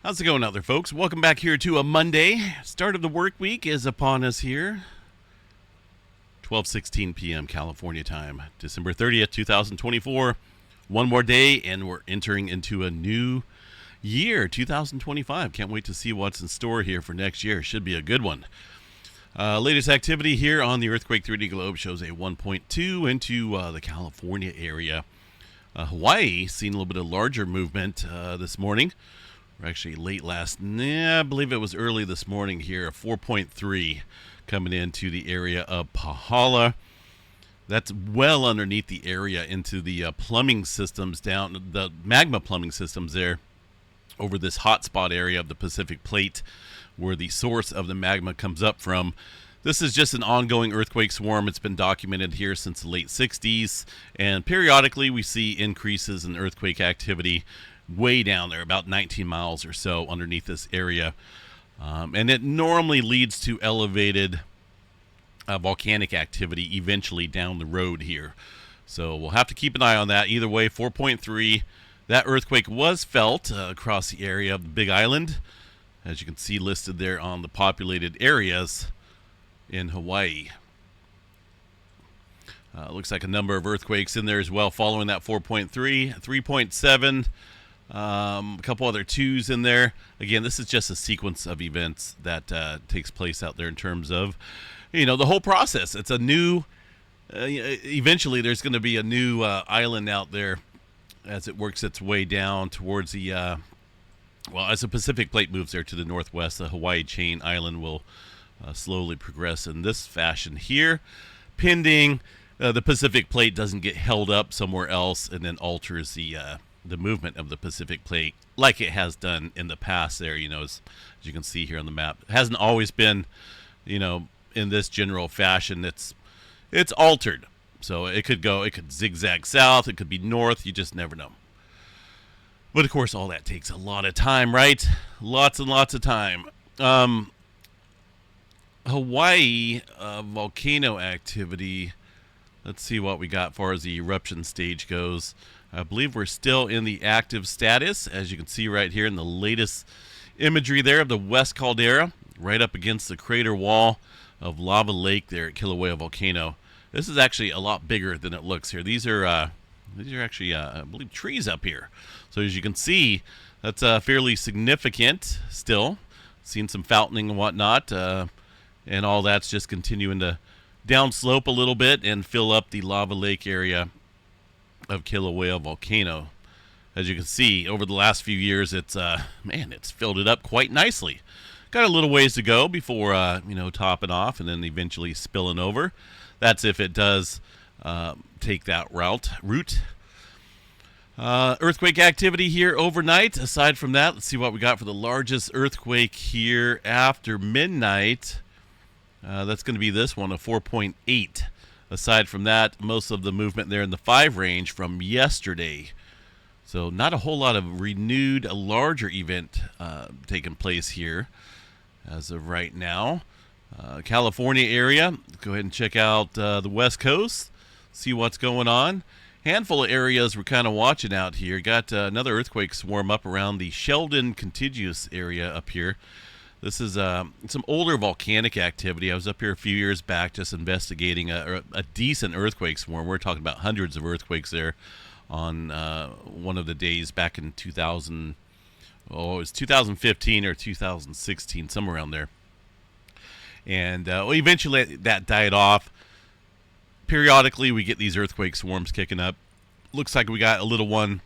How's it going out there, folks? Welcome back here to a Monday. Start of the work week is upon us here. 12:16 p.m. California time, December 30th, 2024. One more day, and we're entering into a new year, 2025. Can't wait to see what's in store here for next year. Should be a good one. Latest activity here on the Earthquake 3D Globe shows a 1.2 into the California area. Hawaii seen a little bit of larger movement this morning. We're actually late I believe it was early this morning here, a 4.3 coming into the area of Pahala. That's well underneath the area into the plumbing systems down, the magma plumbing systems there over this hotspot area of the Pacific Plate where the source of the magma comes up from. This is just an ongoing earthquake swarm. It's been documented here since the late 60s, and periodically we see increases in earthquake activity way down there, about 19 miles or so underneath this area. And it normally leads to elevated volcanic activity eventually down the road here. So we'll have to keep an eye on that. Either way, 4.3. That earthquake was felt across the area of the Big Island, as you can see listed there on the populated areas in Hawaii. Looks like a number of earthquakes in there as well following that 4.3, 3.7. A couple other twos in there. Again, this is just a sequence of events that takes place out there in terms of, the whole process. It's a new, eventually there's going to be a new island out there as it works its way down towards the, as the Pacific Plate moves there to the northwest, the Hawaii chain island will slowly progress in this fashion here, pending the Pacific Plate doesn't get held up somewhere else and then alters the movement of the Pacific Plate like it has done in the past there, as you can see here on the map. It hasn't always been, in this general fashion. It's altered. So it could zigzag south, it could be north, you just never know. But of course, all that takes a lot of time, right? Lots and lots of time. Hawaii volcano activity. Let's see what we got as far as the eruption stage goes. I believe we're still in the active status, as you can see right here in the latest imagery there of the West Caldera, right up against the crater wall of Lava Lake there at Kilauea Volcano. This is actually a lot bigger than it looks here. These are actually, I believe, trees up here. So as you can see, that's fairly significant still. Seen some fountaining and whatnot, and all that's just continuing to downslope a little bit and fill up the Lava Lake area of Kilauea Volcano. As you can see, over the last few years, it's filled it up quite nicely. Got a little ways to go before topping off and then eventually spilling over. That's if it does take that route. Earthquake activity here overnight. Aside from that, let's see what we got for the largest earthquake here after midnight. That's going to be this one, a 4.8. Aside from that, most of the movement there in the 5 range from yesterday. So not a whole lot of renewed, a larger event taking place here as of right now. California area, go ahead and check out the West Coast, see what's going on. Handful of areas we're kind of watching out here. Got another earthquake swarm up around the Sheldon contiguous area up here. This is some older volcanic activity. I was up here a few years back just investigating a decent earthquake swarm. We're talking about hundreds of earthquakes there on one of the days back in 2000. Oh, it was 2015 or 2016, somewhere around there. And eventually that died off. Periodically, we get these earthquake swarms kicking up. Looks like we got a little one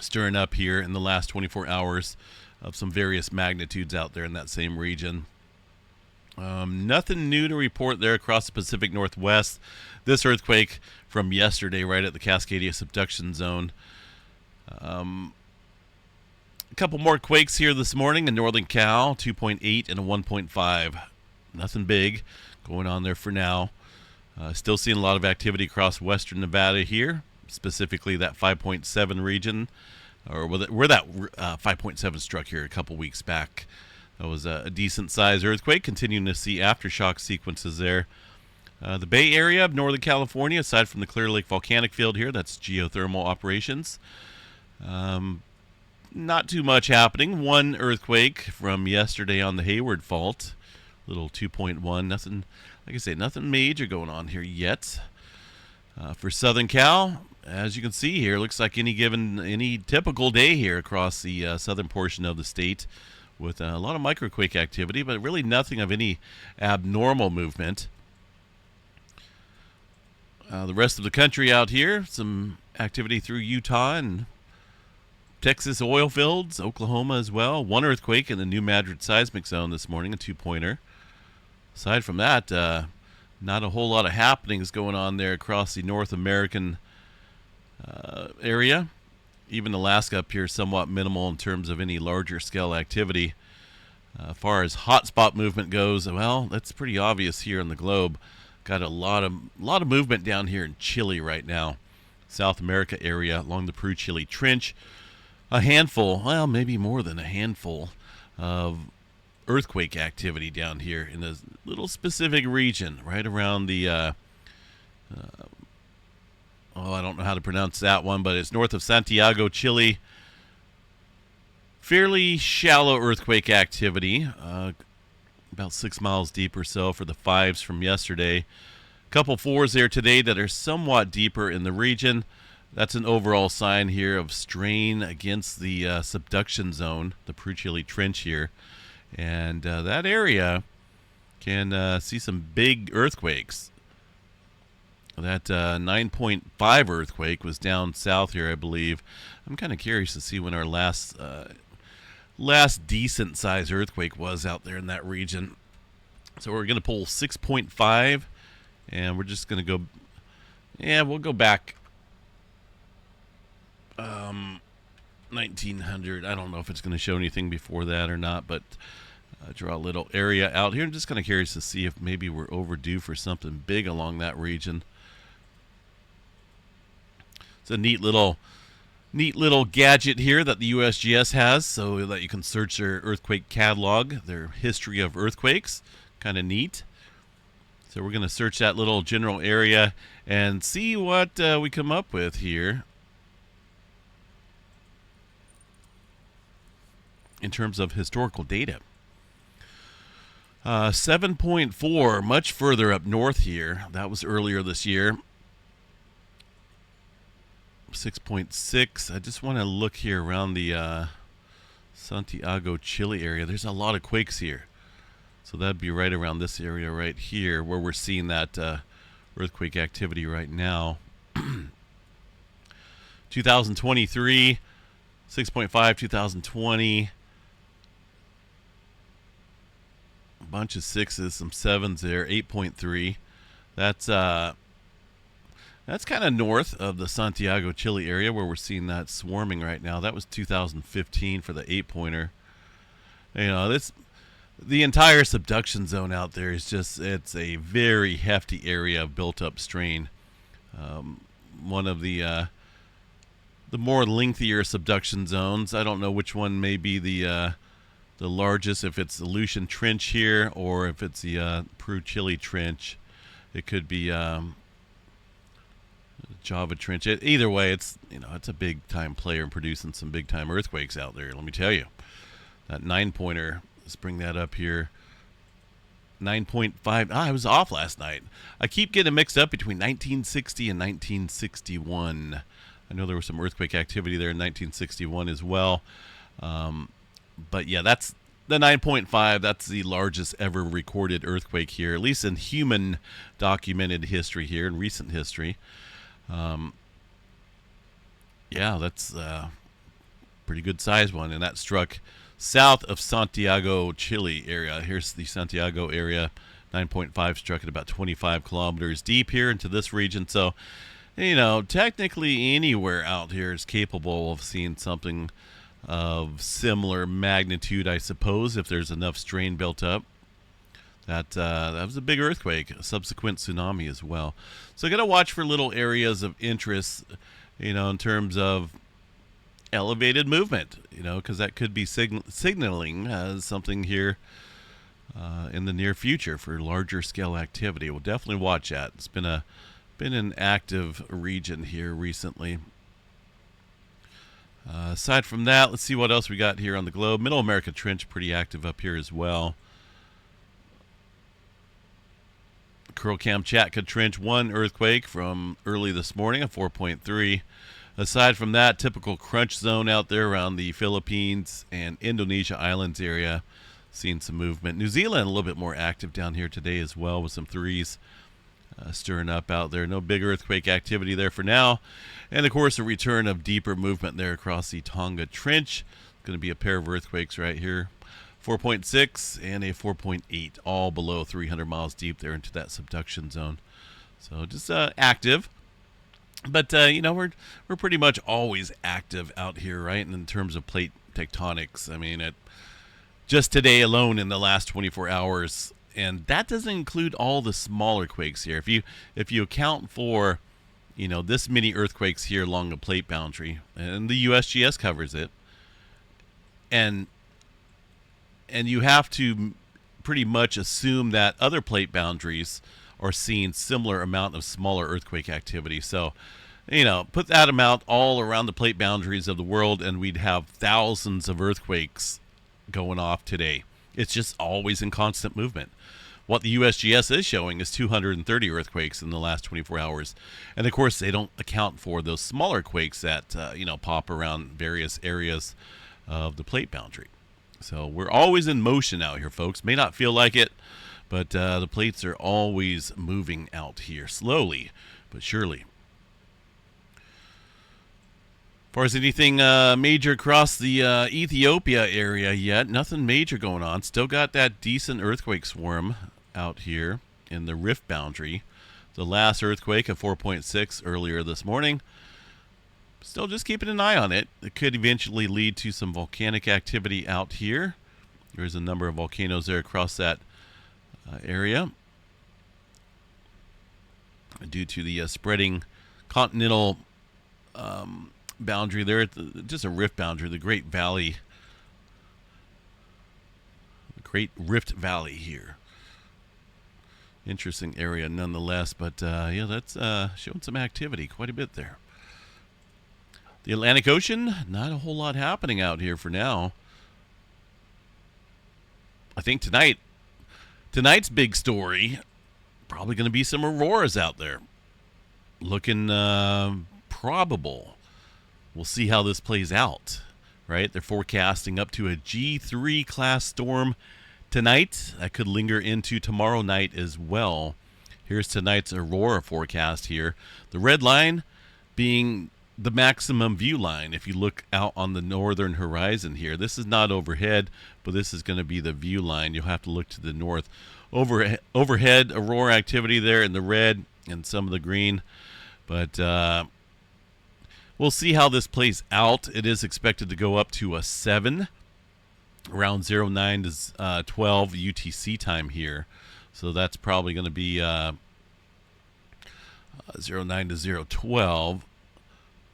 stirring up here in the last 24 hours. Of some various magnitudes out there in that same region. Nothing new to report there across the Pacific Northwest. This earthquake from yesterday right at the Cascadia subduction zone. A couple more quakes here this morning in northern Cal, 2.8 and a 1.5. Nothing big going on there for now. Still seeing a lot of activity across western Nevada here, specifically that 5.7 region. Or where that 5.7 struck here a couple weeks back. That was a decent-sized earthquake. Continuing to see aftershock sequences there. The Bay Area of Northern California, aside from the Clear Lake volcanic field here, that's geothermal operations. Not too much happening. One earthquake from yesterday on the Hayward Fault. Little 2.1. Nothing, like I say, nothing major going on here yet. For Southern Cal, as you can see here, looks like any typical day here across the southern portion of the state with a lot of microquake activity, but really nothing of any abnormal movement. The rest of the country out here, some activity through Utah and Texas oil fields, Oklahoma as well. One earthquake in the New Madrid seismic zone this morning, a 2-pointer. Aside from that, not a whole lot of happenings going on there across the North American area. Even Alaska up here somewhat minimal in terms of any larger scale activity. As far as hotspot movement goes, well, that's pretty obvious here on the globe. Got a lot of movement down here in Chile right now. South America area along the Peru-Chile Trench. A handful, well, maybe more than a handful of earthquake activity down here in a little specific region right around the I don't know how to pronounce that one, but it's north of Santiago, Chile. Fairly shallow earthquake activity, about 6 miles deep or so for the 5s from yesterday. A couple 4s there today that are somewhat deeper in the region. That's an overall sign here of strain against the subduction zone, the Peru-Chile Trench here. And that area can see some big earthquakes. That 9.5 earthquake was down south here, I believe. I'm kind of curious to see when our last decent-sized earthquake was out there in that region. So we're going to pull 6.5, and we're just going to go... Yeah, we'll go back... 1900. I don't know if it's going to show anything before that or not, but draw a little area out here. I'm just kind of curious to see if maybe we're overdue for something big along that region. It's a neat little gadget here that the USGS has, so that you can search their earthquake catalog, their history of earthquakes. Kind of neat. So we're going to search that little general area and see what we come up with here in terms of historical data. 7.4, much further up north here. That was earlier this year. 6.6. I just want to look here around the Santiago, Chile area. There's a lot of quakes here. So that'd be right around this area right here where we're seeing that earthquake activity right now. 2023, 6.5, 2020. Bunch of 6s, some 7s there, 8.3. That's kind of north of the Santiago, Chile area where we're seeing that swarming right now. That was 2015 for the 8-pointer. You know, the entire subduction zone out there is it's a very hefty area of built-up strain. One of the more lengthier subduction zones. I don't know which one may be the largest, if it's the Aleutian Trench here or if it's the Peru-Chile Trench. It could be Java Trench. Either way, it's a big time player in producing some big time earthquakes out there. Let me tell you, that 9-pointer. Let's bring that up here. 9.5. I was off last night. I keep getting mixed up between 1960 and 1961. I know there was some earthquake activity there in 1961 as well. But yeah, that's the 9.5. That's the largest ever recorded earthquake here, at least in human documented history here, in recent history. Yeah, that's a pretty good size one, and that struck south of Santiago, Chile area. Here's the Santiago area. 9.5 struck at about 25 kilometers deep here into this region. So, technically anywhere out here is capable of seeing something of similar magnitude, I suppose, if there's enough strain built up. That was a big earthquake, a subsequent tsunami as well. So got to watch for little areas of interest, in terms of elevated movement, because that could be signaling something here in the near future for larger scale activity. We'll definitely watch that. It's been an active region here recently. Aside from that, let's see what else we got here on the globe. Middle America Trench pretty active up here as well. Kuril-Kamchatka Trench, one earthquake from early this morning, a 4.3. Aside from that, typical crunch zone out there around the Philippines and Indonesia Islands area. Seeing some movement. New Zealand a little bit more active down here today as well with some threes stirring up out there. No big earthquake activity there for now. And, of course, a return of deeper movement there across the Tonga Trench. Going to be a pair of earthquakes right here. 4.6 and a 4.8, all below 300 miles deep there into that subduction zone. So just active. But, we're pretty much always active out here, right, in terms of plate tectonics. I mean, just today alone in the last 24 hours, and that doesn't include all the smaller quakes here. If you account for, this many earthquakes here along the plate boundary, and the USGS covers it, and you have to pretty much assume that other plate boundaries are seeing similar amount of smaller earthquake activity. So, put that amount all around the plate boundaries of the world, and we'd have thousands of earthquakes going off today. It's just always in constant movement. What the USGS is showing is 230 earthquakes in the last 24 hours. And, of course, they don't account for those smaller quakes that, pop around various areas of the plate boundary. So we're always in motion out here, folks. May not feel like it, but the plates are always moving out here, slowly but surely. As far as anything major across the Ethiopia area yet, nothing major going on. Still got that decent earthquake swarm out here in the rift boundary. The last earthquake of 4.6 earlier this morning. Still just keeping an eye on it. It could eventually lead to some volcanic activity out here. There's a number of volcanoes there across that area. Due to the spreading continental boundary there, just a rift boundary, the Great Rift Valley here. Interesting area nonetheless, but that's showing some activity quite a bit there. The Atlantic Ocean, not a whole lot happening out here for now. I think tonight's big story, probably going to be some auroras out there. Looking probable. We'll see how this plays out, right? They're forecasting up to a G3 class storm tonight. That could linger into tomorrow night as well. Here's tonight's aurora forecast here. The red line being the maximum view line. If you look out on the northern horizon here, this is not overhead, but this is going to be the view line. You'll have to look to the north. Overhead aurora activity there in the red and some of the green. But we'll see how this plays out. It is expected to go up to a 7 around 09 to 12 UTC time here. So that's probably going to be 09 to 012.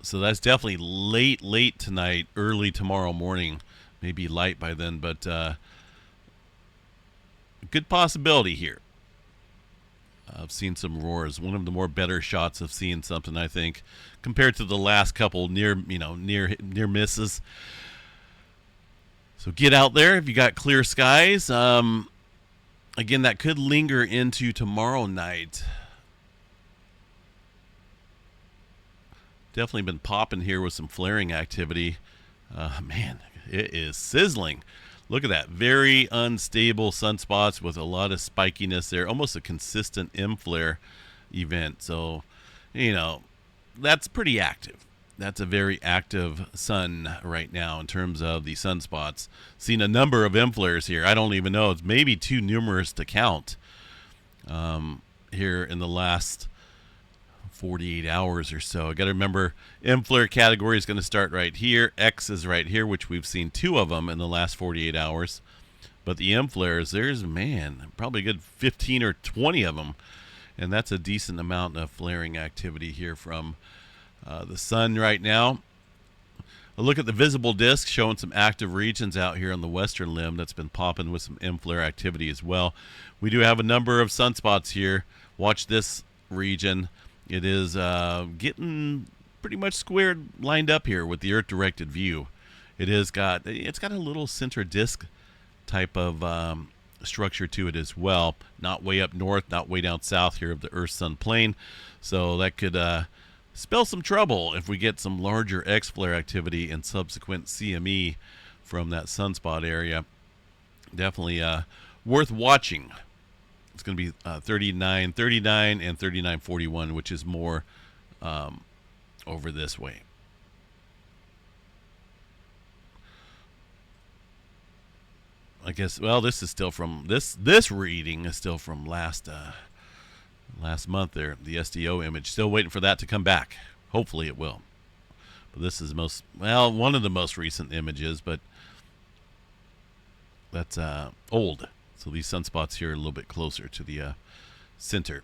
So that's definitely late tonight, early tomorrow morning. Maybe light by then, but good possibility here. I've seen some auroras. One of the more better shots of seeing something, I think, compared to the last couple near misses. So get out there if you got clear skies. Again, that could linger into tomorrow night. Definitely been popping here with some flaring activity. Man, it is sizzling. Look at that. Very unstable sunspots with a lot of spikiness there. Almost a consistent M-flare event. So, that's pretty active. That's a very active sun right now in terms of the sunspots. Seen a number of M-flares here. I don't even know. It's maybe too numerous to count here in the last 48 hours or so. I got to remember, M-flare category is going to start right here. X is right here, which we've seen 2 of them in the last 48 hours. But the M-flares, there's, probably a good 15 or 20 of them. And that's a decent amount of flaring activity here from the sun right now. A look at the visible disk showing some active regions out here on the western limb that's been popping with some M-flare activity as well. We do have a number of sunspots here. Watch this region. It is getting, a little bit of activity. We'll see how this plays out. Again, that could linger into tomorrow night. pretty much squared, lined up here with the Earth-directed view. It's got a little center disk type of structure to it as well. Not way up north, not way down south here of the Earth-Sun plane. So that could spell some trouble if we get some larger X-flare activity and subsequent CME from that sunspot area. Definitely worth watching. It's going to be 3939 and 3941, which is more over this way. I guess, well, this is still from this reading is still from last month there, the SDO image. Still waiting for that to come back. Hopefully it will. But this is one of the most recent images, but that's old. So these sunspots here are a little bit closer to the center.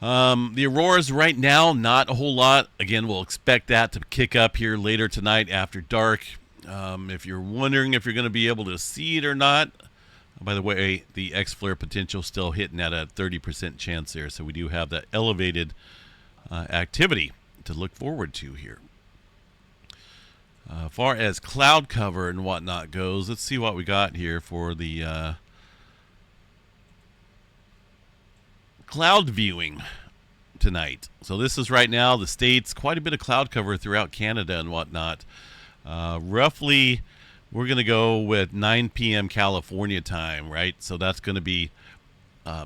The auroras right now, not a whole lot. Again, we'll expect that to kick up here later tonight after dark. If you're wondering if you're going to be able to see it or not, by the way, the X-flare potential still hitting at a 30% chance there. So we do have that elevated activity to look forward to here. Far as cloud cover and whatnot goes, let's see what we got here for the cloud viewing tonight. So this is right now the States, quite a bit of cloud cover throughout Canada and whatnot. Roughly, we're going to go with 9 p.m. California time, right? So that's going to be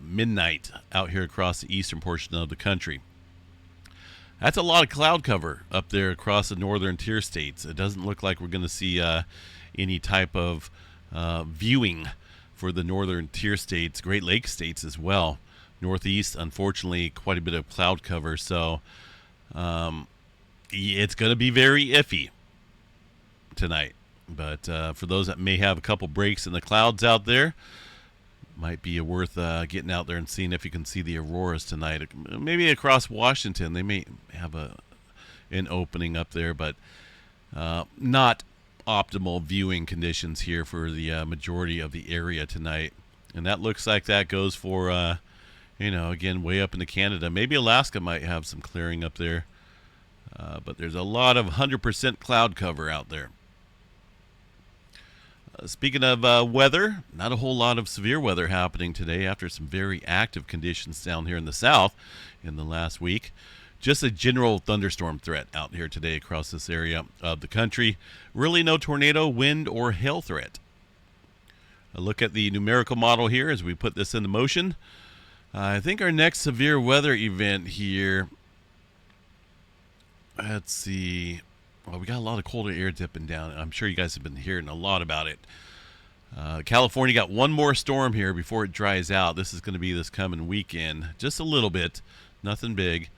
midnight out here across the eastern portion of the country. That's a lot of cloud cover up there across the northern tier states. It doesn't look like we're going to see any type of viewing for the northern tier states, Great Lakes states as well. Northeast, unfortunately, quite a bit of cloud cover. So it's going to be very iffy tonight. But for those that may have a couple breaks in the clouds out there, might be worth getting out there and seeing if you can see the auroras tonight. Maybe across Washington, they may have an opening up there, but not optimal viewing conditions here for the majority of the area tonight. And that looks like that goes for, again, way up into Canada. Maybe Alaska might have some clearing up there, but there's a lot of 100% cloud cover out there. Speaking of weather, not a whole lot of severe weather happening today after some very active conditions down here in the south in the last week. Just a general thunderstorm threat out here today across this area of the country. Really no tornado, wind, or hail threat. A look at the numerical model here as we put this into motion. I think our next severe weather event here, let's see. Well, we got a lot of colder air dipping down. I'm sure you guys have been hearing a lot about it. California got one more storm here before it dries out. This is going to be this coming weekend. Just a little bit. Nothing big.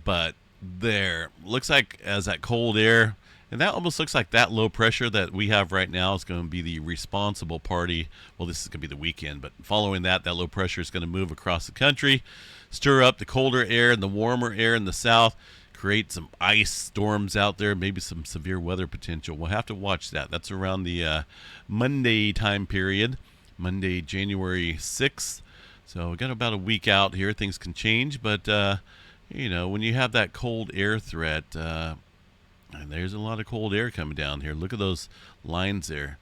But there. Looks like as that cold air, and that almost looks like that low pressure that we have right now is going to be the responsible party. Well, this is going to be the weekend, but following that low pressure is going to move across the country, stir up the colder air and the warmer air in the south, create some ice storms out there, maybe some severe weather potential. We'll have to watch that. That's around the Monday time period, Monday, January 6th. So we got about a week out here. Things can change, but, when you have that cold air threat, and there's a lot of cold air coming down here. Look at those lines there.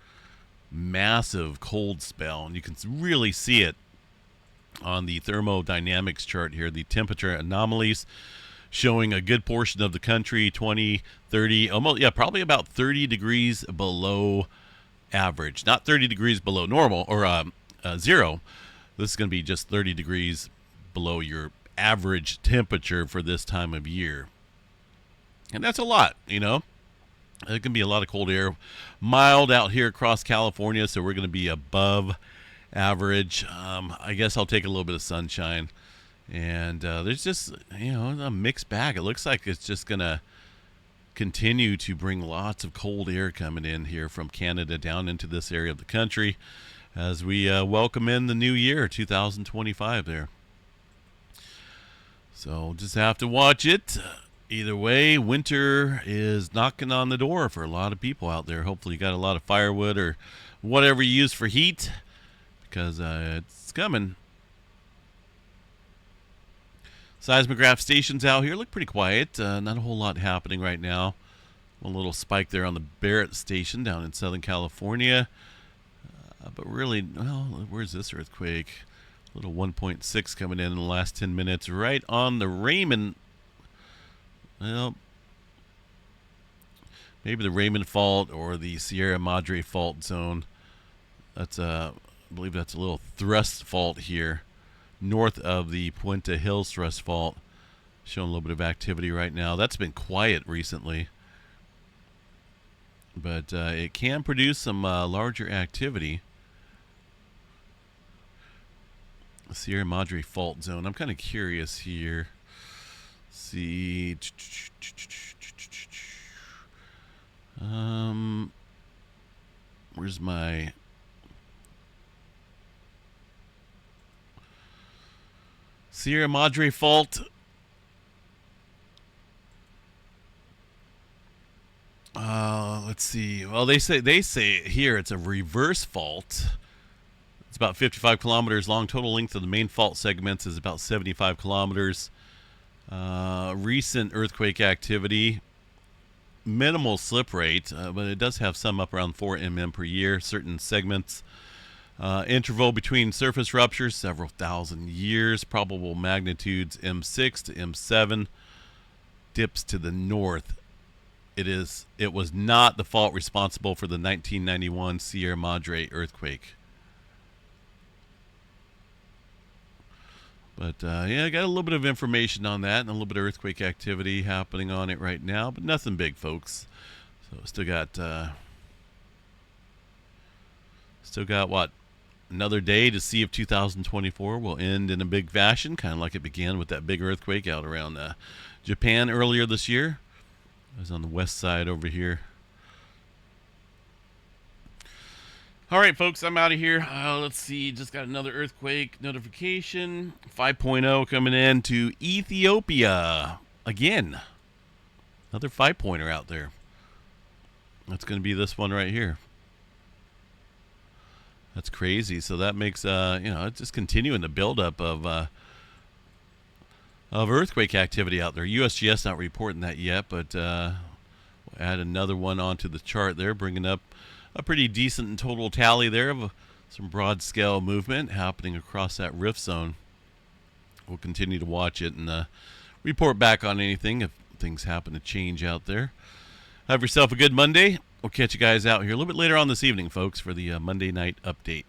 Massive cold spell, and you can really see it on the thermodynamics chart here, the temperature anomalies, showing a good portion of the country, 20, 30, probably about 30 degrees below average. Not 30 degrees below normal or zero. This is going to be just 30 degrees below your average temperature for this time of year. And that's a lot, It can be a lot of cold air. Mild out here across California, so we're going to be above average. I guess I'll take a little bit of sunshine. And there's just, a mixed bag. It looks like it's just going to continue to bring lots of cold air coming in here from Canada down into this area of the country as we welcome in the new year, 2025 there. So just have to watch it. Either way, winter is knocking on the door for a lot of people out there. Hopefully you got a lot of firewood or whatever you use for heat, because it's coming. Seismograph stations out here look pretty quiet. Not a whole lot happening right now. One little spike there on the Barrett station down in Southern California. But really, well, where's this earthquake? A little 1.6 coming in the last 10 minutes, right on the Raymond. Well, maybe the Raymond Fault or the Sierra Madre Fault zone. That's I believe that's a little thrust fault here, north of the Puente Hills thrust fault. Showing a little bit of activity right now. That's been quiet recently, but it can produce some larger activity. Sierra Madre Fault Zone. I'm kind of curious here. See. Where's my... Sierra Madre Fault. Let's see. Well, they say here it's a reverse fault. It's about 55 kilometers long. Total length of the main fault segments is about 75 kilometers. Recent earthquake activity, minimal slip rate, but it does have some up around 4 mm per year. Certain segments. Interval between surface ruptures, several thousand years. Probable magnitudes M6 to M7. Dips to the north. It was not the fault responsible for the 1991 Sierra Madre earthquake. But yeah, I got a little bit of information on that and a little bit of earthquake activity happening on it right now, but nothing big, folks. So still got what? Another day to see if 2024 will end in a big fashion, kind of like it began with that big earthquake out around Japan earlier this year. I was on the west side over here. All right, folks, I'm out of here. Let's see. Just got another earthquake notification. 5.0 coming in to Ethiopia. Again. Another 5-pointer out there. That's going to be this one right here. That's crazy. So that makes, it's just continuing the buildup of earthquake activity out there. USGS not reporting that yet, but we'll add another one onto the chart there, bringing up a pretty decent total tally there of some broad scale movement happening across that rift zone. We'll continue to watch it and report back on anything if things happen to change out there. Have yourself a good Monday. We'll catch you guys out here a little bit later on this evening, folks, for the Monday night update.